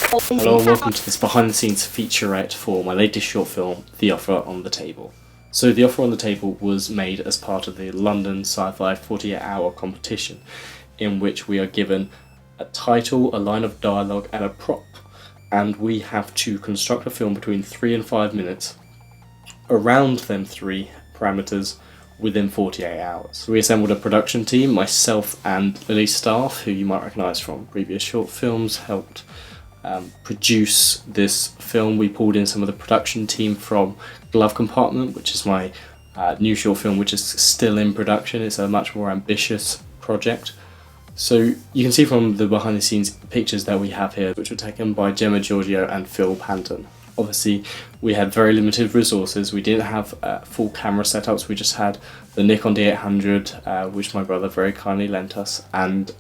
Hello and welcome to this behind the scenes featurette for my latest short film, The Offer on the Table. So The Offer on the Table was made as part of the London Sci-Fi 48-hour competition, in which we are given a title, a line of dialogue and a prop, and we have to construct a film between 3 and 5 minutes around them three parameters within 48 hours. So we assembled a production team, myself and Lily's staff, who you might recognise from previous short films, helped produce this film. We pulled in some of the production team from Glove Compartment, which is my new short film, which is still in production. It's a much more ambitious project. So you can see from the behind the scenes pictures that we have here, which were taken by Gemma Giorgio and Phil Panton. Obviously, we had very limited resources. We didn't have full camera setups. We just had the Nikon D800, which my brother very kindly lent us, and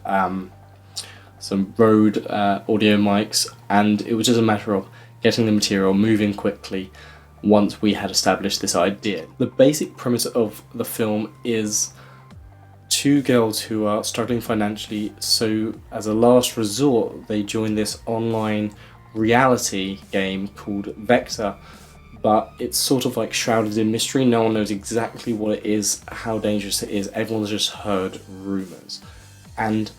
some Rode audio mics, and it was just a matter of getting the material, moving quickly once we had established this idea. The basic premise of the film is two girls who are struggling financially, so as a last resort they join this online reality game called Vector, but it's sort of like shrouded in mystery. No one knows exactly what it is, how dangerous it is. Everyone's just heard rumours. And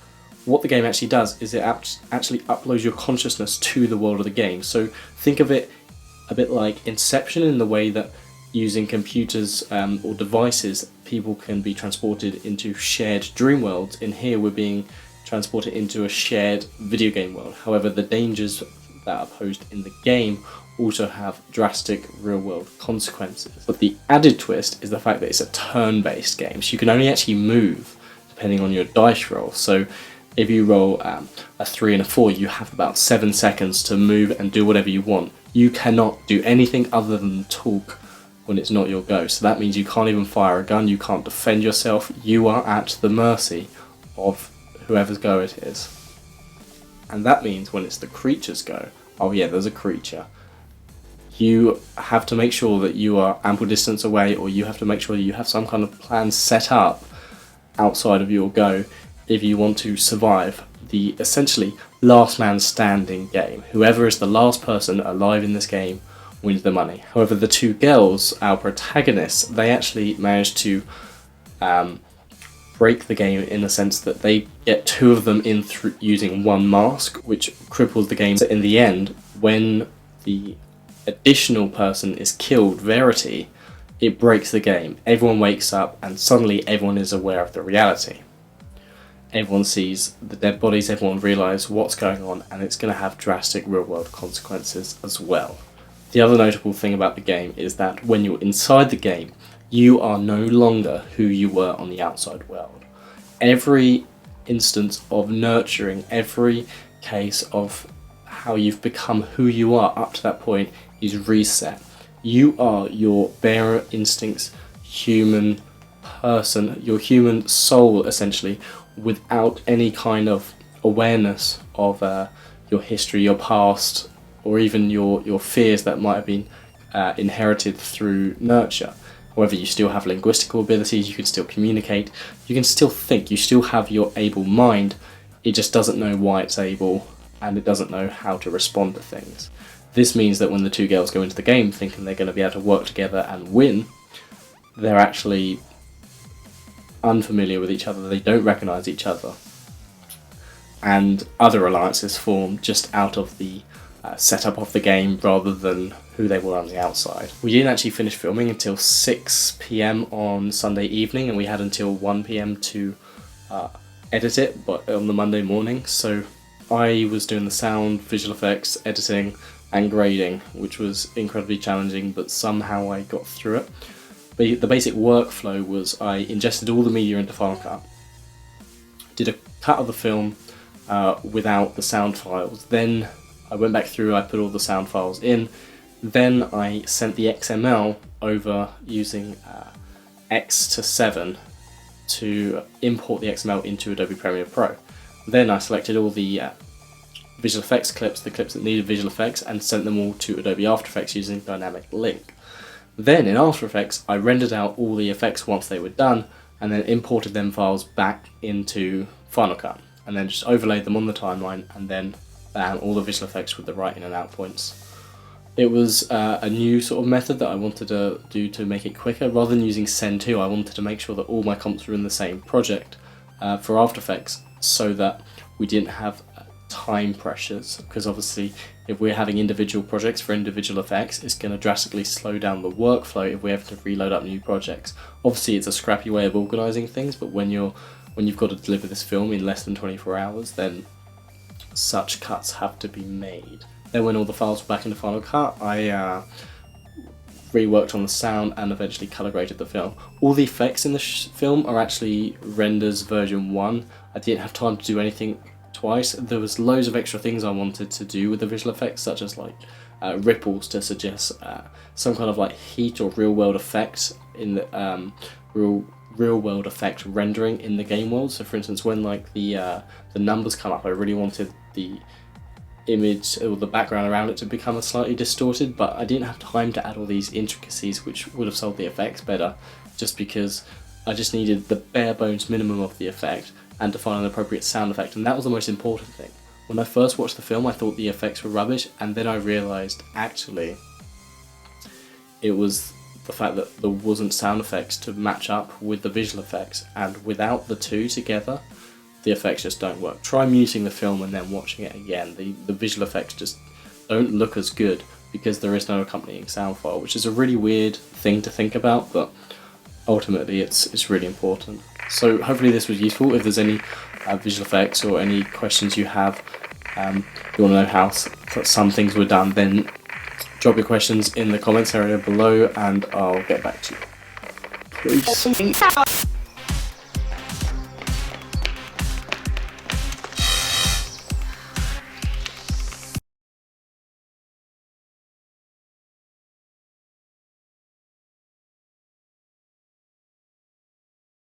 what the game actually does is it actually uploads your consciousness to the world of the game. So think of it a bit like Inception, in the way that using computers or devices, people can be transported into shared dream worlds. In here we're being transported into a shared video game world. However, the dangers that are posed in the game also have drastic real-world consequences. But the added twist is the fact that it's a turn-based game, so you can only actually move depending on your dice roll. So if you roll a 3 and a 4, you have about 7 seconds to move and do whatever you want. You cannot do anything other than talk when it's not your go. So that means you can't even fire a gun, you can't defend yourself, you are at the mercy of whoever's go it is. And that means when it's the creature's go, oh yeah, there's a creature, you have to make sure that you are ample distance away, or you have to make sure that you have some kind of plan set up outside of your go if you want to survive the essentially last man standing game. Whoever is the last person alive in this game wins the money. However, the two girls, our protagonists, they actually managed to break the game in the sense that they get two of them in through using one mask, which cripples the game. So in the end, when the additional person is killed, Verity, it breaks the game. Everyone wakes up and suddenly everyone is aware of the reality. Everyone sees the dead bodies, everyone realises what's going on, and it's going to have drastic real-world consequences as well. The other notable thing about the game is that when you're inside the game, you are no longer who you were on the outside world. Every instance of nurturing, every case of how you've become who you are up to that point is reset. You are your bare instincts, human person, your human soul essentially, without any kind of awareness of your history, your past, or even your fears that might have been inherited through nurture. However, you still have linguistical abilities, you can still communicate, you can still think, you still have your able mind, it just doesn't know why it's able, and it doesn't know how to respond to things. This means that when the two girls go into the game thinking they're going to be able to work together and win, they're actually unfamiliar with each other, they don't recognise each other, and other alliances form just out of the setup of the game rather than who they were on the outside. We didn't actually finish filming until 6 PM on Sunday evening, and we had until 1 PM to edit it, but on the Monday morning. So I was doing the sound, visual effects, editing and grading, which was incredibly challenging, but somehow I got through it. But the basic workflow was I ingested all the media into Final Cut, did a cut of the film without the sound files, then I went back through, I put all the sound files in, then I sent the XML over using X to 7 to import the XML into Adobe Premiere Pro. Then I selected all the visual effects clips, the clips that needed visual effects, and sent them all to Adobe After Effects using Dynamic Link. Then in After Effects, I rendered out all the effects once they were done, and then imported them files back into Final Cut, and then just overlaid them on the timeline, and then all the visual effects with the right in and out points. It was a new sort of method that I wanted to do to make it quicker. Rather than using Send To, I wanted to make sure that all my comps were in the same project for After Effects, so that we didn't have time pressures, because obviously if we're having individual projects for individual effects, it's going to drastically slow down the workflow if we have to reload up new projects. Obviously it's a scrappy way of organising things, but when you've got to deliver this film in less than 24 hours, then such cuts have to be made. Then when all the files were back in the Final Cut, I reworked on the sound and eventually colour graded the film. All the effects in the film are actually renders version 1. I didn't have time to do anything twice. There was loads of extra things I wanted to do with the visual effects, such as like ripples to suggest some kind of like heat or real world effects in the real world effect rendering in the game world. So for instance, when like the numbers come up, I really wanted the image or the background around it to become slightly distorted, but I didn't have time to add all these intricacies which would have sold the effects better, just because I just needed the bare bones minimum of the effect and to find an appropriate sound effect, and that was the most important thing. When I first watched the film, I thought the effects were rubbish, and then I realised actually it was the fact that there wasn't sound effects to match up with the visual effects, and without the two together, the effects just don't work. Try muting the film and then watching it again. The visual effects just don't look as good because there is no accompanying sound file, which is a really weird thing to think about, but ultimately it's really important. So hopefully this was useful. If there's any visual effects or any questions you have, you want to know how some things were done, then drop your questions in the comments area below and I'll get back to you. Peace.